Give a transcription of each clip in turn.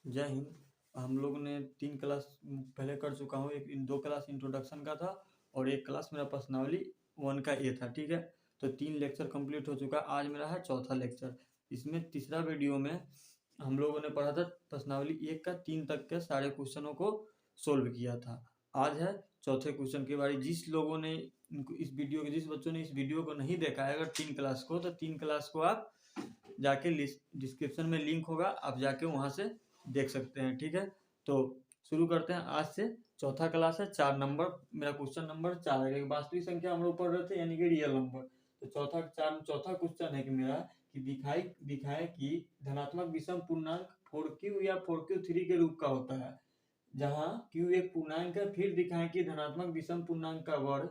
जय हिंद। हम लोग ने 3 क्लास पहले कर चुका हूँ। एक 2 क्लास इंट्रोडक्शन का था और एक क्लास मेरा पर्सनावली 1 का ये था, ठीक है। तो 3 लेक्चर कंप्लीट हो चुका। आज मेरा है चौथा लेक्चर। इसमें तीसरा वीडियो में हम लोगों ने पढ़ा था पर्सनावली 1 का 3 तक के सारे क्वेश्चनों को सोल्व किया था। आज है चौथे क्वेश्चन की बारी। जिस बच्चों ने इस वीडियो को नहीं देखा है अगर 3 क्लास को, तो 3 क्लास को आप जाके डिस्क्रिप्शन में लिंक होगा, आप जाके वहाँ से देख सकते हैं, ठीक है। तो शुरू करते हैं। आज से चौथा क्लास है, 4 नंबर मेरा क्वेश्चन नंबर 4 है। वास्तविक संख्या हम लोग पढ़ रहे थे, यानी कि रियल नंबर। तो चौथा क्वेश्चन है कि मेरा कि दिखाए कि धनात्मक विषम पूर्णांक 4q या 4q3 के रूप का होता है, जहाँ q एक पूर्णांक है। फिर दिखाएं कि धनात्मक विषम पूर्णांक का वर्ग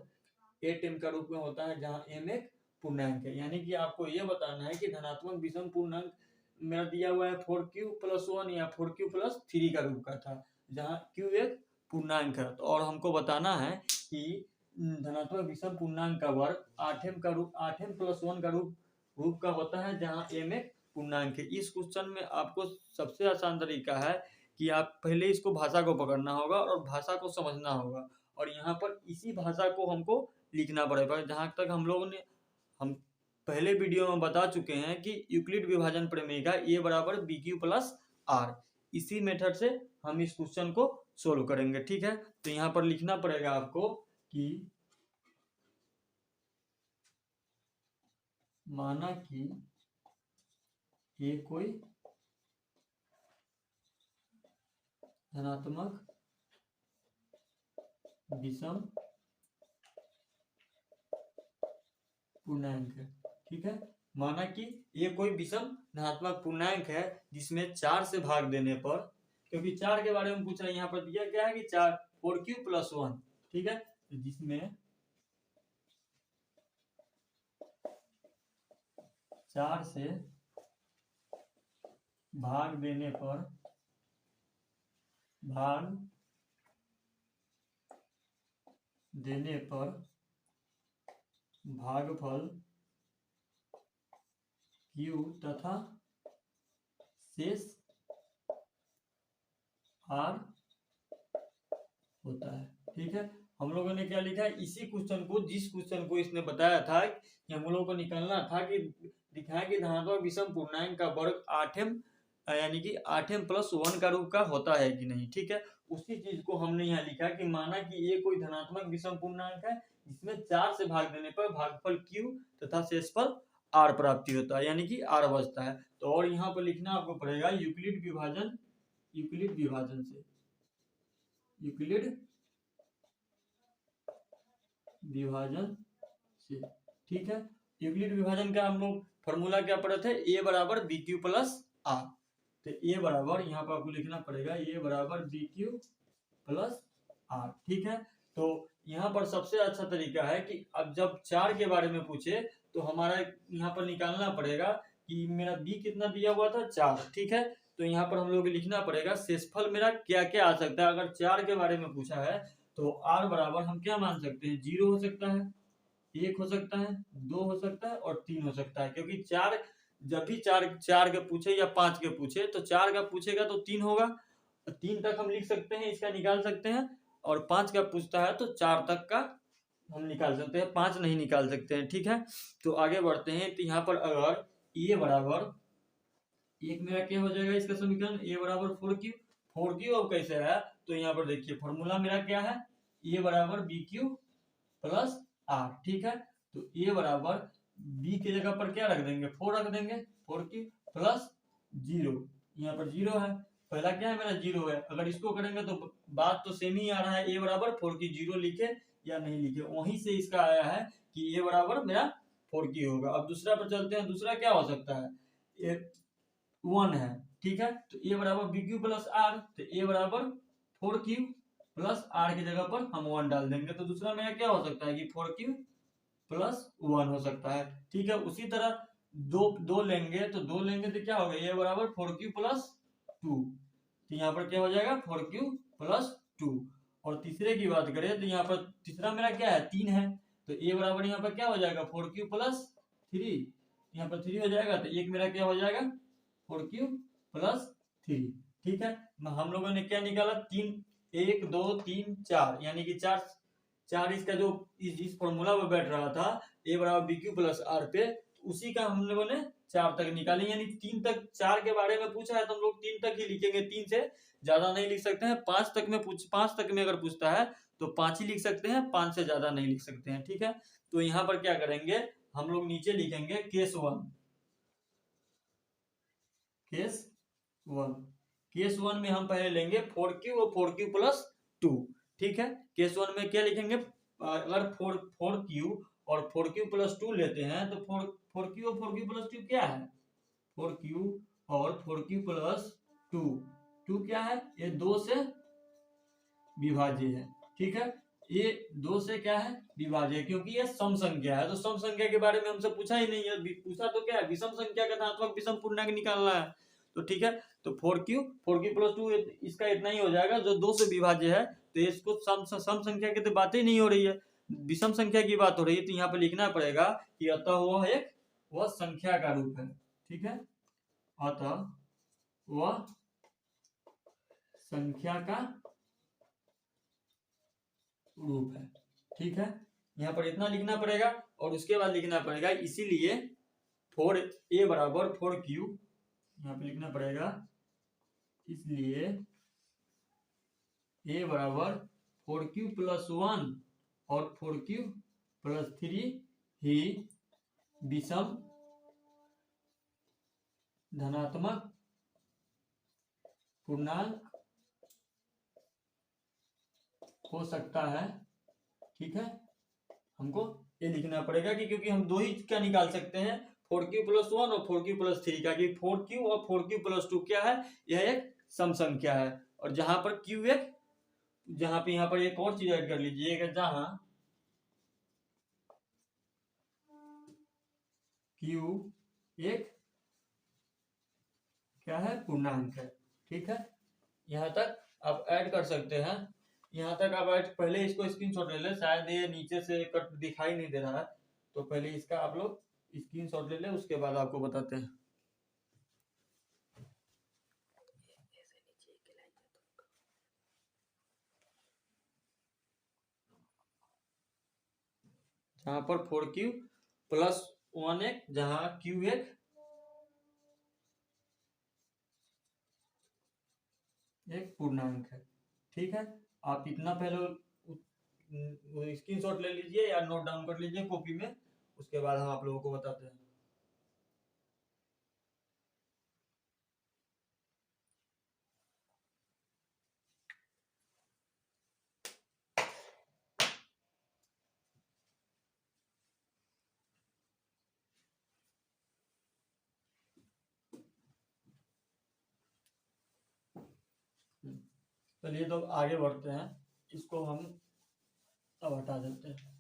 8m का रूप में होता है, जहाँ m एक पूर्णांक है। यानी कि आपको यह बताना है कि धनात्मक विषम पूर्णांक मेरा दिया हुआ है 4q+1 या 4q+3 का रूप का था, जहाँ q एक पूर्णांक है। तो और हमको बताना है कि धनात्मक विषम पूर्णांक का वर्ग 8m+1 का रूप का होता है, जहाँ m एक पूर्णांक है। इस क्वेश्चन में आपको सबसे आसान तरीका है कि आप पहले इसको भाषा को पकड़ना होगा और भाषा को समझना होगा, और यहाँ पर इसी भाषा को हमको लिखना पड़ेगा। जहाँ तक हम पहले वीडियो में बता चुके हैं कि यूक्लिड विभाजन प्रमेय का a बराबर bq+r, इसी मेथड से हम इस क्वेश्चन को सोल्व करेंगे, ठीक है। तो यहाँ पर लिखना पड़ेगा आपको कि माना कि ये कोई धनात्मक विषम पूर्णांक है, ठीक है। माना कि ये कोई विषम धनात्मक पूर्णांक है जिसमें 4 से भाग देने पर, क्योंकि 4 के बारे में पूछ रहा है, यहाँ पर दिया क्या है कि 4q+1, ठीक है। जिसमें 4 से भाग देने पर भागफल q तथा शेष r होता है, ठीक है। हम लोगों ने क्या लिखा है, इसी क्वेश्चन को, जिस क्वेश्चन को इसने बताया था कि हम लोगों को निकालना था कि दिखाएं कि धनात्मक विषम पूर्णांक का वर्ग 8m यानी कि 8m+1 का रूप का होता है कि नहीं, ठीक है। उसी चीज को हमने यहाँ लिखा कि माना कि ये कोई धनात्मक विषम पूर्णांक है जिसमें 4 से भाग देने पर भागफल q तथा शेषफल r प्राप्ति होता है, यानी कि r बचता है। तो और यहाँ पर लिखना आपको पड़ेगा यूक्लिड विभाजन से, ठीक है। यूक्लिड विभाजन का हम लोग फॉर्मूला क्या पढ़े थे, a बराबर bq+r। तो a बराबर यहाँ पर आपको लिखना पड़ेगा a बराबर bq+r, ठीक है। तो यहाँ पर सबसे अच्छा तरीका है कि अब जब 4 के बारे में पूछे तो हमारा यहाँ पर निकालना पड़ेगा कि मेरा b कितना दिया हुआ था, 4, ठीक है। तो यहाँ पर हम लोग को लिखना पड़ेगा शेषफल मेरा क्या क्या आ सकता है। अगर 4 के बारे में पूछा है तो r बराबर हम क्या मान सकते हैं, 0 हो सकता है, 1 हो सकता है, 2 हो सकता है और 3 हो सकता है। क्योंकि जब भी चार के पूछे या 5 के पूछे तो 4 का पूछेगा तो 3 होगा, 3 तक हम लिख सकते हैं, इसका निकाल सकते हैं। और 5 का पूछता है तो 4 तक का हम निकाल सकते हैं, 5 नहीं निकाल सकते हैं, ठीक है। तो आगे बढ़ते हैं। तो यहाँ पर अगर a बराबर एक मेरा क्या हो जाएगा इसका समीकरण, a बराबर 4q अब कैसे है, तो यहाँ पर देखिए फॉर्मूला मेरा क्या है, a बराबर bq+r, ठीक है। तो a बराबर b की जगह पर क्या रख देंगे, 4 रख देंगे, 4q+0, यहाँ पर 0 है, पहला क्या है मेरा 0 है। अगर इसको करेंगे तो बात तो सेम ही आ रहा है, a बराबर 4q, 0 लिखे या नहीं लिखे, वहीं से इसका आया है कि a बराबर मेरा 4q होगा। अब दूसरा पर चलते हैं। दूसरा क्या हो सकता है, 1 है, ठीक है। तो a बराबर bq+r, तो a बराबर 4q+r की जगह पर हम 1 डाल देंगे। तो दूसरा मेरा क्या हो सकता है कि 4q+1 हो सकता है, ठीक है। उसी तरह दो लेंगे तो क्या होगा, a बराबर 4q+2, तो यहाँ पर क्या हो जाएगा 4q+2। और तीसरे की बात करें तो यहाँ पर तीसरा मेरा क्या है, 3 है, तो a बराबर यहाँ पर क्या हो जाएगा 4q+3, यहाँ पर 3 हो जाएगा। तो एक मेरा क्या हो जाएगा 4q+3, ठीक है। हम लोगों ने क्या निकाला, 3, 1 2 3 4, यानी कि चार इसका जो इस फॉर्मूला में बैठ रहा था ए बराबर बी क्यू प्लस आर पे, उसी का हम लोगों ने 4 तक निकाली, यानी 3 तक। 4 के बारे में पूछा है तो हम लोग 3 तक ही लिखेंगे, 3 से ज्यादा नहीं लिख सकते हैं। 5 तक में अगर पूछता है तो 5 ही लिख सकते हैं, 5 से ज्यादा नहीं लिख सकते हैं, ठीक है। तो यहाँ पर क्या करेंगे, हम लोग नीचे लिखेंगे केस 1। केस 1 में हम पहले लेंगे 4q और 4q प्लस 2, ठीक है। केस 1 में क्या लिखेंगे, अगर 4q और 4q प्लस 2 लेते हैं तो 4q और 4q प्लस 2 क्या है, 4q और 4q प्लस 2 क्या है, ये 2 से विभाज्य है, ठीक है। ये 2 से क्या है, विभाज्य, क्योंकि ये सम संख्या है। तो सम संख्या के बारे में हमसे पूछा ही नहीं है, पूछा तो क्या है, विषम संख्या का धनात्मक विषम पूर्णांक निकालना है। तो ठीक है, तो 4q प्लस 2 इसका इतना ही हो जाएगा, जो 2 से विभाज्य है। तो इसको सम संख्या की तो बात ही नहीं हो रही है, विषम संख्या की बात हो रही है। तो यहाँ पे लिखना पड़ेगा कि अतः वह संख्या का रूप है, ठीक है। अतः वह संख्या का रूप है, ठीक है। यहाँ पर इतना लिखना पड़ेगा और उसके बाद लिखना पड़ेगा इसीलिए 4a बराबर 4q, यहाँ पे लिखना पड़ेगा इसलिए a बराबर 4q प्लस 1 और 4q प्लस 3 ही विषम धनात्मक पूर्णांक हो सकता है, ठीक है। हमको ये लिखना पड़ेगा कि क्योंकि हम 2 ही क्या निकाल सकते हैं, 4q प्लस 1 और 4q प्लस 3 का, कि 4q और 4q प्लस 2 क्या है, यह एक सम संख्या है। और जहां पर q एक, यहाँ पर एक और चीज ऐड कर लीजिएगा, जहां q एक क्या है, पूर्णांक है, ठीक है। यहाँ तक आप ऐड कर सकते हैं। यहाँ तक आप ऐड, पहले इसको स्क्रीनशॉट ले ले, शायद ये नीचे से कट दिखाई नहीं दे रहा है, तो पहले इसका आप लोग स्क्रीनशॉट ले ले, उसके बाद आपको बताते हैं। जहां पर 4q प्लस 1 एक, जहां q एक पूर्णांक है, ठीक है। आप इतना पहले स्क्रीनशॉट ले लीजिए या नोट डाउन कर लीजिए कॉपी में, उसके बाद हम आप लोगों को बताते हैं। चलिए तो आगे बढ़ते हैं, इसको हम अब हटा देते हैं।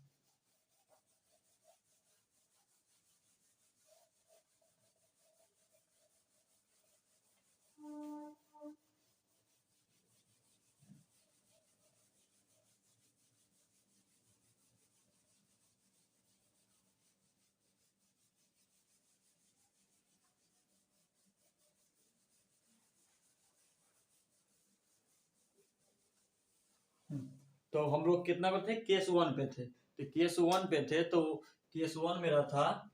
तो हम लोग कितना पे थे, केस 1 पे थे। तो केस 1 पे थे, तो केस 1 मेरा था,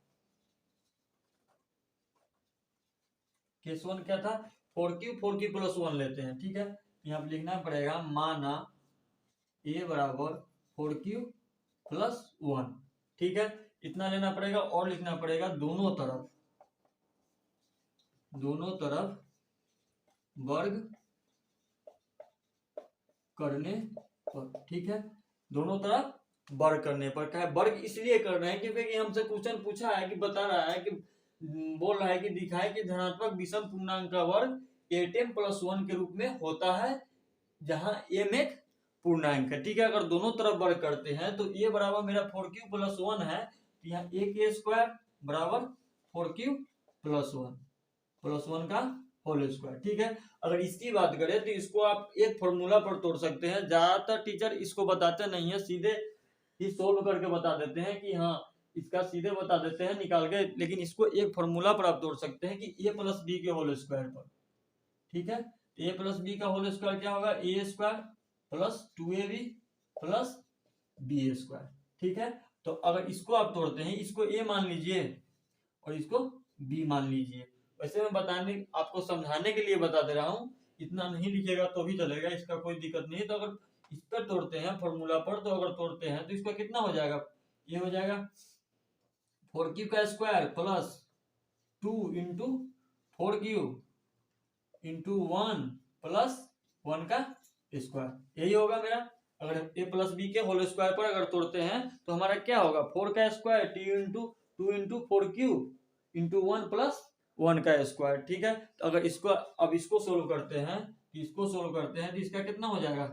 केस 1 क्या था, 4q प्लस 1 लेते हैं, ठीक है। यहाँ पे लिखना पड़ेगा माना a बराबर 4q प्लस 1, ठीक है। इतना लेना पड़ेगा और लिखना पड़ेगा दोनों तरफ वर्ग करने पर, ठीक है। दोनों तरफ वर्ग करने पर, क्या है, वर्ग इसलिए कर रहे हैं क्योंकि हमसे क्वेश्चन पूछा है कि बता रहा है कि बोल रहा है कि दिखाए कि धनात्मक विषम पूर्णांक का वर्ग a10 प्लस 1 के रूप में होता है, जहां m एक पूर्णांक है, ठीक है। अगर दोनों तरफ वर्ग करते हैं तो ये बराबर मेरा 4q प्लस 1 है, तो यहाँ a स्क्वायर बराबर 4q प्लस 1 का होल स्क्वायर, ठीक है। अगर इसकी बात करें तो इसको आप एक फॉर्मूला पर तोड़ सकते हैं। ज्यादातर टीचर इसको बताते नहीं है, सीधे ही सोल्व करके बता देते हैं कि हाँ, इसका सीधे बता देते हैं निकाल के, लेकिन इसको एक फॉर्मूला पर आप तोड़ सकते हैं कि a प्लस बी के होल स्क्वायर पर, ठीक है। ए प्लस बी का होल स्क्वायर क्या होगा, A square plus 2ab plus B square. ठीक है, तो अगर इसको आप तोड़ते हैं, इसको ए मान लीजिए और इसको बी मान लीजिए। वैसे मैं बताने आपको समझाने के लिए बता दे रहा हूँ, इतना नहीं लिखेगा तो भी चलेगा, इसका कोई दिक्कत नहीं है। तो अगर इस पर तोड़ते हैं फॉर्मूला पर, तो अगर तोड़ते हैं तो इसका कितना हो जाएगा, ये हो जाएगा 4q का square plus 2 into 4q into 1 plus 1 का स्क्वायर, यही होगा मेरा। अगर ए प्लस बी के होल स्क्वायर पर अगर तोड़ते हैं तो हमारा क्या होगा, 4 का square T into 2 into 4q into 1 plus 1 का स्क्वायर। ठीक है, तो अगर इसको अब इसको सोल्व करते हैं, तो इसका कितना हो जाएगा,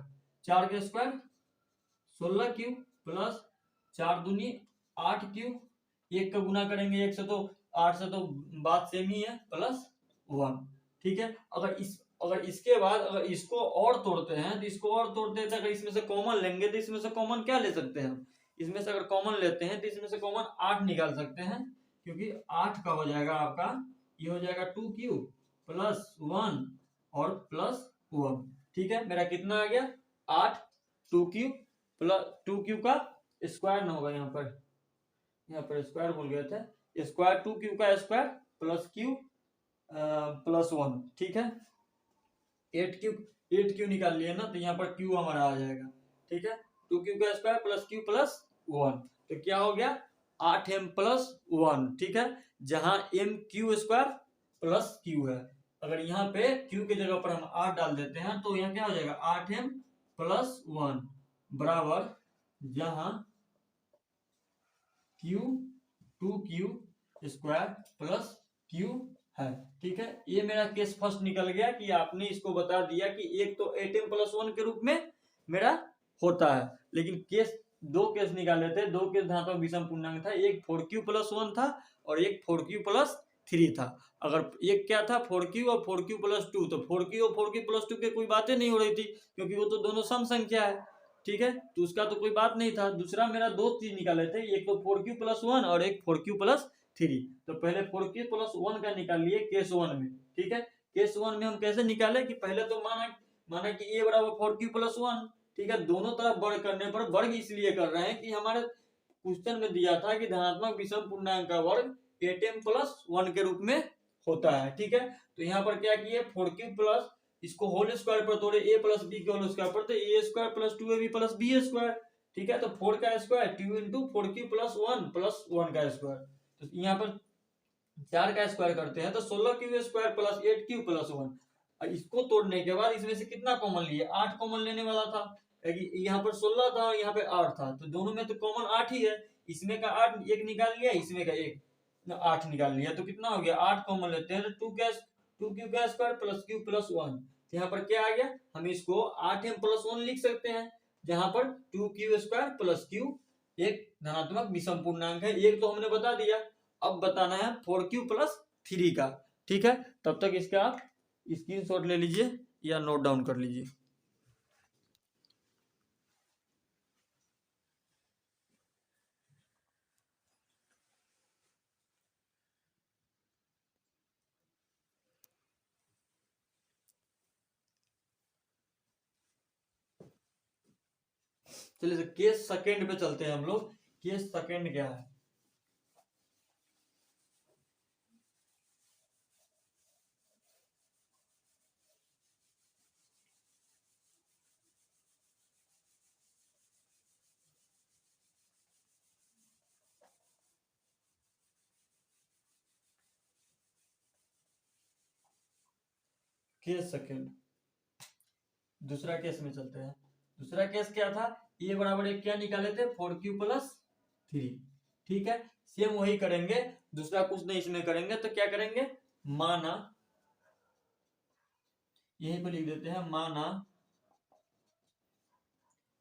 4 का स्क्वायर 16q प्लस 4 दूनी 8q, एक का गुना करेंगे एक से तो 8 से तो बात सेम ही है, प्लस 1। ठीक है, अगर इसके बाद अगर इसको और तोड़ते हैं तो इसको और तोड़ते हैं, अगर इसमें से कॉमन लेंगे तो इसमें से कॉमन क्या ले सकते हैं, इसमें से अगर कॉमन लेते हैं तो इसमें से कॉमन 8 निकाल सकते हैं, क्योंकि 8 का हो जाएगा आपका, ये हो जाएगा 2q प्लस 1 और प्लस 1। ठीक है, मेरा कितना आ गया 8, 2q प्लस 2q का स्क्वायर ना होगा, यहाँ पर स्क्वायर भूल गए थे, स्क्वायर 2q का स्क्वायर प्लस q प्लस 1। ठीक है, 8q निकाल लिए ना, तो यहाँ पर q हमारा आ जाएगा। ठीक है, 2q का स्क्वायर प्लस q प्लस 1, तो क्या हो गया 8m प्लस 1। ठीक है, जहां m q square plus q है, अगर यहाँ पे q की जगह पर हम 8 डाल देते हैं तो यहाँ क्या हो जाएगा 8m प्लस 1 बराबर, जहां q 2q square plus q है। ठीक है, ये मेरा केस फर्स्ट निकल गया कि आपने इसको बता दिया कि एक तो 8m प्लस 1 के रूप में मेरा होता है, लेकिन केस दो केस निकाले थे, दो केस धातु विषम पूर्णांक था, एक 4q प्लस 1 था और एक 4q प्लस 3 था। अगर एक क्या था 4q और 4q प्लस 2, तो 4q और 4q प्लस 2 के कोई बातें नहीं हो रही थी, क्योंकि वो तो दोनों सम संख्या है। ठीक है, तो उसका तो कोई बात नहीं था। दूसरा मेरा दो चीज निकाले थे, एक तो 4q प्लस 1 और एक 4q प्लस 3। तो पहले 4q प्लस 1 का निकाल लिए केस 1 में। ठीक है, केस 1 में हम कैसे निकाले कि पहले तो माना कि a बराबर 4q प्लस 1। ठीक है, दोनों तरफ वर्ग करने पर, वर्ग इसलिए कर रहे हैं कि हमारे क्वेश्चन में दिया था कि धनात्मक विषम पूर्णांक का वर्ग 8m प्लस 1 के रूप में होता है। ठीक है, तो यहाँ पर क्या किए 4q प्लस, इसको होल स्क्वायर पर तोड़े, a प्लस बी के होल स्क्वायर पर, तो a square plus 2ab plus B square. ठीक है, तो 4 का square 2 into 4q plus 1 plus 1 का स्क्वायर, तो यहाँ पर 4 का स्क्वायर करते हैं तो 16q square plus 8q plus 1। और इसको तोड़ने के बाद इसमें से कितना कॉमन लिए, 8 कॉमन लेने वाला था, यहाँ पर 16 था और यहाँ पे 8 था, तो दोनों में तो कॉमन 8 ही है, इसमें का 8 एक निकाल लिया, इसमें का एक 8 निकाल लिया, तो कितना हो गया 8 कॉमन लेते हैं तो 2q का स्क्वायर प्लस q प्लस 1। यहाँ पर क्या आ गया, हम इसको 8m प्लस 1 लिख सकते हैं, जहां पर 2q स्क्वायर प्लस q एक धनात्मक विषम पूर्णांक है, एक तो हमने बता दिया, अब बताना है 4q प्लस 3 का। ठीक है, तब तक इसका आप स्क्रीनशॉट ले लीजिए या नोट डाउन कर लीजिए। चलिए केस सेकंड पे चलते हैं हम लोग। केस सेकंड क्या है, केस सेकंड दूसरा केस में चलते हैं। दूसरा केस क्या था, ए बराबर एक क्या निकाले थे 4q प्लस 3। ठीक है, सेम वही करेंगे, दूसरा कुछ नहीं इसमें करेंगे, तो क्या करेंगे माना, यहीं पर लिख देते हैं माना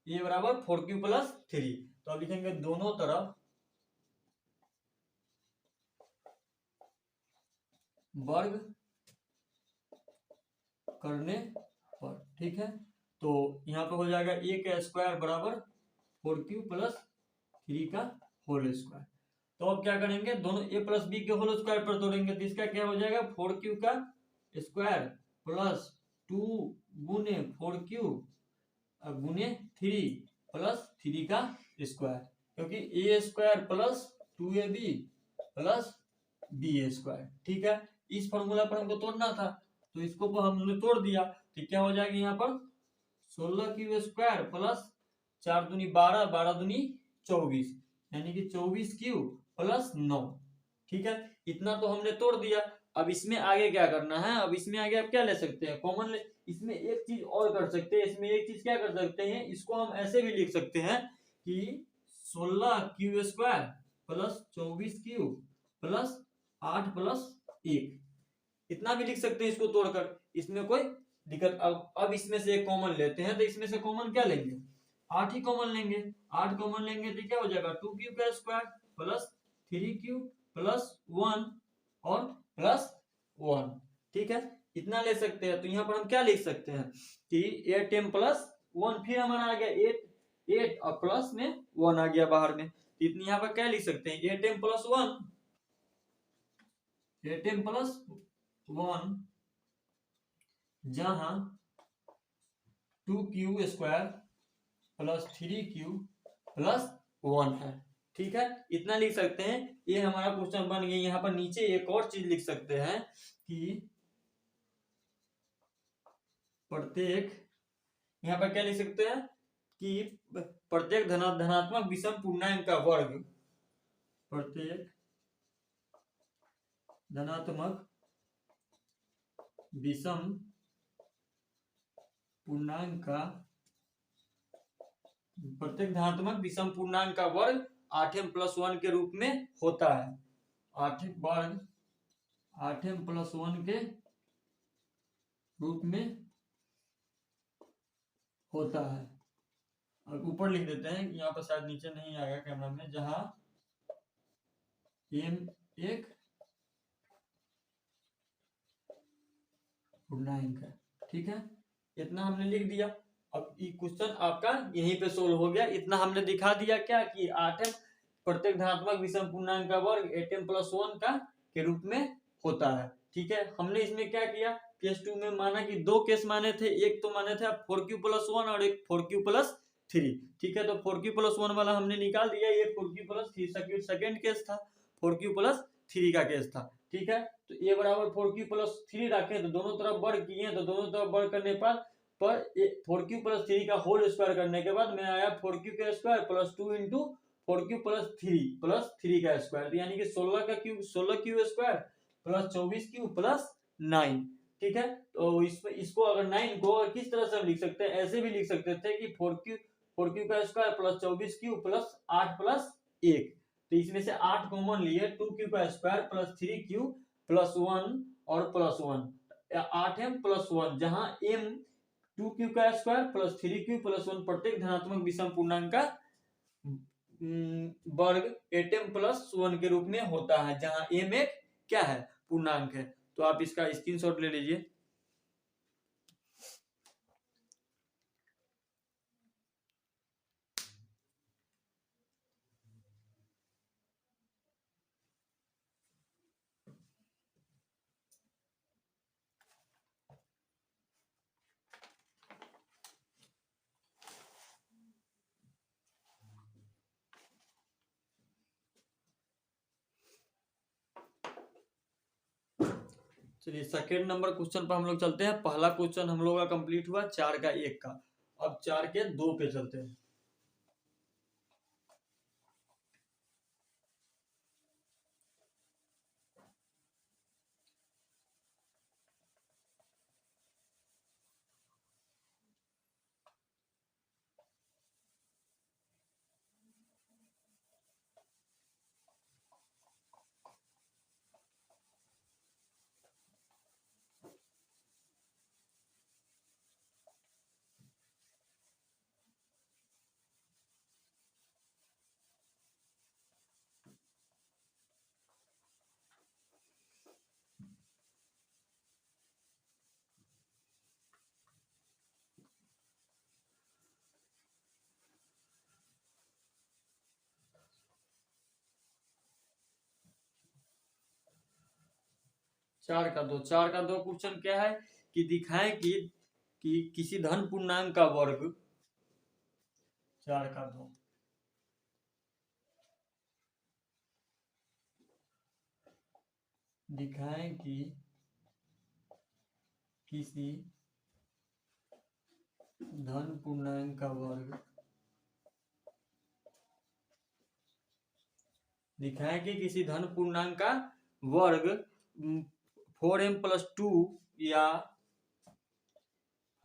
ए बराबर 4q प्लस 3, तो अब लिखेंगे दोनों तरफ वर्ग करने पर। ठीक है, तो यहाँ पे हो जाएगा a का स्क्वायर बराबर 4q प्लस 3 का होल स्क्वायर। तो अब क्या करेंगे, दोनों a प्लस बी के होल स्क्वायर पर तोड़ेंगे, तो इसका क्या हो जाएगा 4q का स्क्वायर प्लस 2 गुने 4q गुने 3 प्लस 3 का स्क्वायर, क्योंकि a square plus 2ab plus B square. ठीक है, इस फॉर्मूला पर हमको तोड़ना था तो इसको हमने तोड़ दिया, तो क्या हो जाएगा यहाँ पर 16q स्क्वायर प्लस 4 दूनी 12, 12 दूनी 24, यानी कि 24q प्लस 9। ठीक है, इतना तो हमने तोड़ दिया। अब इसमें आगे क्या करना है, अब इसमें आगे आप क्या ले सकते हैं, कॉमन ले। इसमें एक चीज और कर सकते हैं, इसमें एक चीज क्या कर सकते हैं, इसको हम ऐसे भी लिख सकते हैं कि 16q square plus 24q plus 8 plus 1, इतना भी लिख सकते हैं इसको तोड़कर, इसमें कोई दिक्कत। अब इसमें से एक कॉमन लेते हैं, तो इसमें से कॉमन क्या लेंगे, 8 ही कॉमन लेंगे। 8 कॉमन लेंगे तो क्या हो जाएगा 2q का स्क्वायर प्लस 3q प्लस 1 और प्लस 1। ठीक है, इतना ले सकते हैं। तो यहाँ पर हम क्या लिख सकते हैं कि 8m प्लस 1, फिर हमारा आ गया 8 और प्लस में 1 आ गया बाहर में, इतनी यहाँ पर क्या लिख सकते हैं 8m प्लस 1, 8m प्लस 1 जहां 2q square plus 3q plus 1 है। ठीक है, इतना लिख सकते हैं, ये हमारा क्वेश्चन बन गया। यहाँ पर नीचे एक और चीज लिख सकते हैं कि प्रत्येक, यहाँ पर क्या लिख सकते हैं कि प्रत्येक धनात्मक विषम पूर्णांक का वर्ग, प्रत्येक धनात्मक विषम पूर्णांक का, प्रत्येक धनात्मक विषम पूर्णांक का वर्ग 8m प्लस 1 के रूप में होता है। 8m प्लस 1 के रूप में होता है। और ऊपर लिख देते हैं, यहाँ पर शायद नीचे नहीं आएगा कैमरा में, जहां m एक पूर्णांक है। ठीक है, इतना हमने लिख दिया। अब ये क्वेश्चन आपका यहीं पे सोल्व हो गया। इतना हमने दिखा दिया क्या कि 8m प्रत्येक धनात्मक विषम पूर्णांक का वर्ग 8m प्लस 1 का के रूप में होता है। ठीक है, हमने इसमें क्या किया, केस 2 में माना कि दो केस माने थे, एक तो माने थे 4q प्लस 1 और एक 4q प्लस 3। ठीक है, तो 4q प्लस 1 वाला हमने निकाल दिया, ये 4q प्लस 3 सेकेंड केस था, 4q प्लस 3 का केस था। ठीक है, तो a बराबर 4q प्लस 3 रखे, तो दोनों तरफ वर्ग किए, तो दोनों तरफ वर्ग करने पर 4q प्लस 3 का होल स्क्वायर करने के बाद में आया 4q का square plus 2 into 4q plus 3 का स्क्वायर, यानी कि 16q square plus 24q plus 9। ठीक है, तो इसको अगर 9 को किस तरह से हम लिख सकते हैं, ऐसे भी लिख सकते थे कि 4q का square plus 24q plus 8 plus 1। तो इसमें से 8 कॉमन लिए, 2q का स्क्वायर प्लस 3q प्लस 1 और प्लस 1, 8m प्लस 1, जहां m 2q का स्क्वायर प्लस 3q प्लस 1 प्रत्येक धनात्मक विषम पूर्णांक का वर्ग 8m प्लस 1 के रूप में होता है, जहां m एक क्या है, पूर्णांक है। तो आप इसका स्क्रीनशॉट ले लीजिए। चलिए सेकेंड नंबर क्वेश्चन पर हम लोग चलते हैं। पहला क्वेश्चन हम लोग का कंप्लीट हुआ 4 का 1 का, अब 4 के 2 पे चलते हैं। चार का दो क्वेश्चन क्या है कि दिखाएं कि कि किसी धन पूर्णांक का वर्ग 4 का 2 दिखाएं कि किसी धन पूर्णांक का वर्ग दिखाएं कि किसी धन पूर्णांक का वर्ग 4m+2 या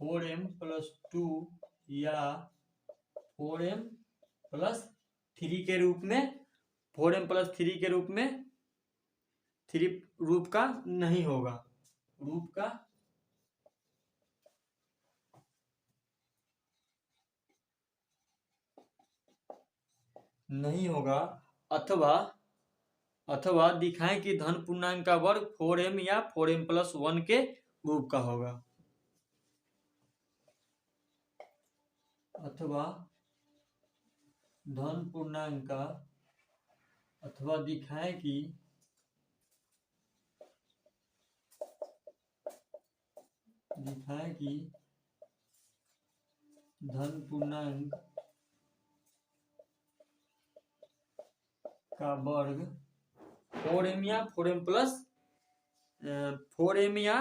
4m+2 या 4m+3 के रूप में 4m+3 के रूप में 3 रूप का नहीं होगा, रूप का नहीं होगा, अथवा दिखाएं कि धन पूर्णांक का वर्ग 4m या 4m+1 के रूप का होगा, अथवा धन पूर्णांक का अथवा दिखाएं कि धन पूर्णांक का वर्ग 4m या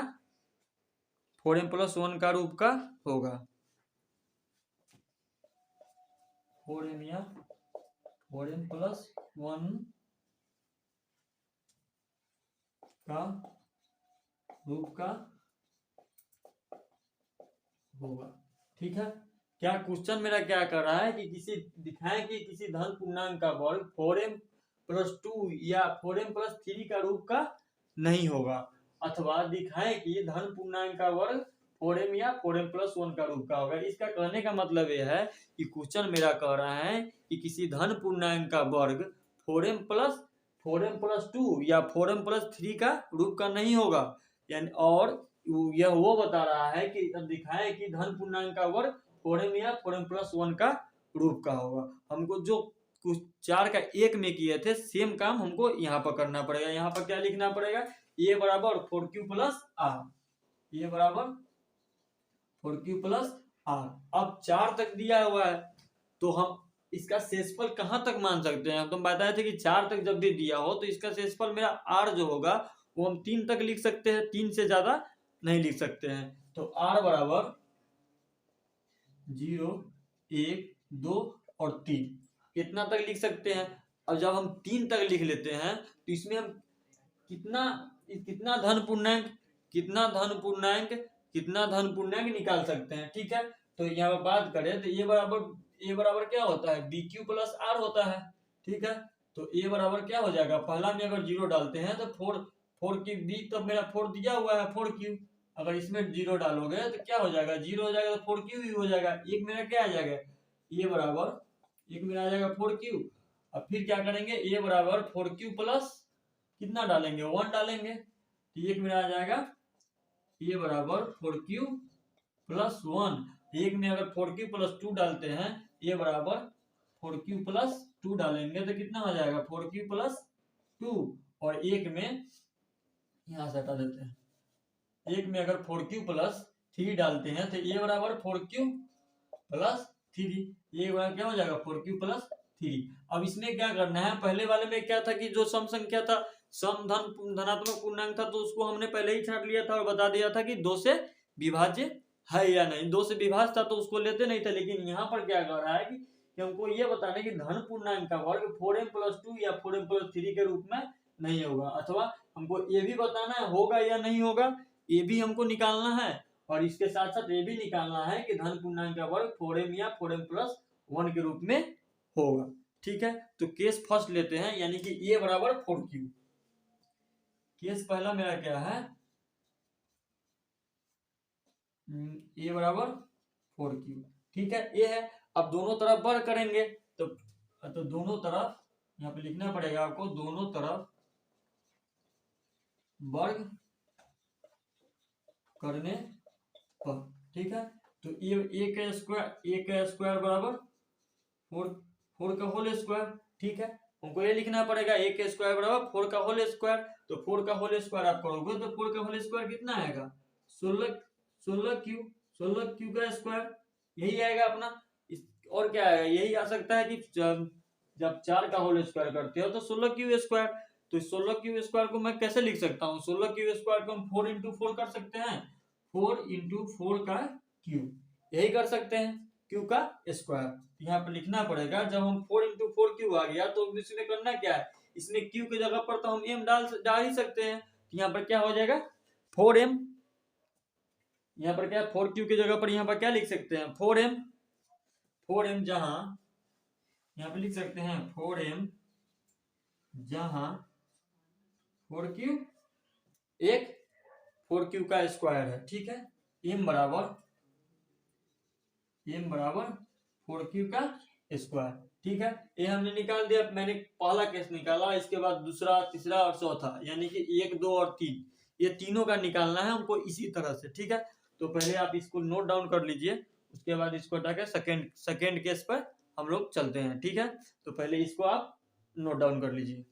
4m+1 का रूप का होगा, 4m या 4m+1 का रूप का होगा। ठीक है, क्या क्वेश्चन मेरा क्या कर रहा है कि दिखाएं कि किसी धन पूर्णांक का वर्ग 4m+2 या 4m+3 का रूप का नहीं होगा, अथवा दिखाएं कि धन पूर्णांक का वर्ग 4m या 4m+1 का रूप का होगा। इसका कहने का मतलब यह है कि क्वेश्चन मेरा कह रहा है कि किसी धन पूर्णांक का वर्ग 4m+2 या 4m+3 का रूप का नहीं होगा, यानी और यह वो बता रहा है कि दिखाएं कि धन पूर्णांक का वर्ग 4m या 4m+1 का रूप का होगा। हमको जो कुछ 4 का 1 में किए थे सेम काम हमको यहाँ पर करना पड़ेगा। यहाँ पर क्या लिखना पड़ेगा, a बराबर 4q + r, a बराबर 4q + r। अब 4 तक दिया हुआ है तो हम इसका शेषफल कहाँ तक मान सकते हैं। हम बताए थे कि 4 तक जब भी दिया हो तो इसका शेषफल मेरा r जो होगा वो हम 3 तक लिख सकते हैं, 3 से ज्यादा नहीं लिख सकते हैं। तो r बराबर 0, 1, 2 और 3 इतना तक लिख सकते हैं। अब जब हम 3 तक लिख लेते हैं तो इसमें हम कितना धन पूर्णांक निकाल सकते हैं। ठीक है, तो यहाँ पर बात करें तो a बराबर क्या होता है, bq + r होता है। ठीक है, तो a बराबर क्या हो जाएगा, पहला में अगर 0 डालते हैं तो 4q b, तब मेरा 4 दिया हुआ है 4q, अगर इसमें 0 डालोगे तो क्या हो जाएगा, 0 हो जाएगा तो 4q ही हो जाएगा। एक मेरा क्या आ जाएगा, a बराबर एक मेरा आ जाएगा 4q। अब फिर क्या करेंगे, a बराबर 4q प्लस कितना डालेंगे, 1 डालेंगे, तो एक मेरा आ जाएगा a बराबर 4q + 1। एक में अगर 4q + 2 डालते हैं, a बराबर 4q + 2 डालेंगे तो कितना हो जाएगा, 4q + 2। और एक में यहाँ से हटा देते हैं, एक में अगर 4q + 3 डालते हैं तो a बराबर 4q + 3, ये क्या हो जाएगा 4q + 3। अब इसमें क्या करना है, पहले वाले में क्या था कि जो सम संख्या था, सम धनात्मक पूर्णांक था, तो उसको हमने पहले ही छाट लिया था और बता दिया था कि 2 से विभाज्य है या नहीं। 2 से विभाज्य था तो उसको लेते नहीं थे, लेकिन यहाँ पर क्या कर रहा है कि हमको ये बताना है कि धन पूर्णांक का वर्ग 4m+2 या 4m+3 के रूप में नहीं होगा, अथवा हमको ये भी बताना है होगा या नहीं होगा, ये भी हमको निकालना है। और इसके साथ साथ ये भी निकालना है कि धन पूर्णांक का वर्ग 4m या 4m+1 के रूप में होगा। ठीक है, तो केस फर्स्ट लेते हैं, यानी कि a बराबर 4q। केस पहला मेरा क्या है, a बराबर 4q। ठीक है, ये है। अब दोनों तरफ वर्ग करेंगे तो दोनों तरफ यहाँ पे लिखना पड़ेगा आपको, दोनों तरफ वर्ग करने पर। ठीक है, तो a का स्क्वायर बराबर 4 का होल स्क्वायर। ठीक है, हमको ये लिखना पड़ेगा a का स्क्वायर बराबर 4 का होल स्क्वायर। तो 4 का होल स्क्वायर आप करोगे तो 4 का होल स्क्वायर कितना आएगा, 16q। 16 क्यू का स्क्वायर, यही आएगा अपना। और क्या आएगा, यही आ सकता है कि जब 4 का होल स्क्वायर करते हो तो 16 क्यू स्क्वायर। तो 16 क्यू स्क्वायर को मैं कैसे लिख सकता हूँ, 16 क्यू स्क्वायर को हम 4 इंटू 4 कर सकते हैं, 4 इंटू 4 का क्यूब, यही कर सकते हैं, क्यू का स्क्वायर। यहाँ पर लिखना पड़ेगा, जब हम 4 इंटू 4 क्यू आ गया तो इसमें करना क्या है, इसमें क्यू की जगह पर तो हम एम डाल ही सकते हैं। यहाँ पर क्या हो जाएगा 4m, यहाँ पर क्या है 4q की जगह पर यहाँ पर क्या लिख सकते हैं 4m, 4m जहां यहाँ पे लिख सकते हैं 4m जहां 4q एक 4q का स्क्वायर है, ठीक है। m बराबर 4q का स्क्वायर, ठीक है। ये हमने निकाल दिया, मैंने पहला केस निकाला, इसके बाद दूसरा, तीसरा और चौथा, यानी कि 1, 2 और 3, ये तीनों का निकालना है हमको इसी तरह से, ठीक है। तो पहले आप इसको नोट डाउन कर लीजिए, उसके बाद इसको हटा के सेकेंड केस पर हम लोग चलते हैं, ठीक है। तो पहले इसको आप नोट डाउन कर लीजिए।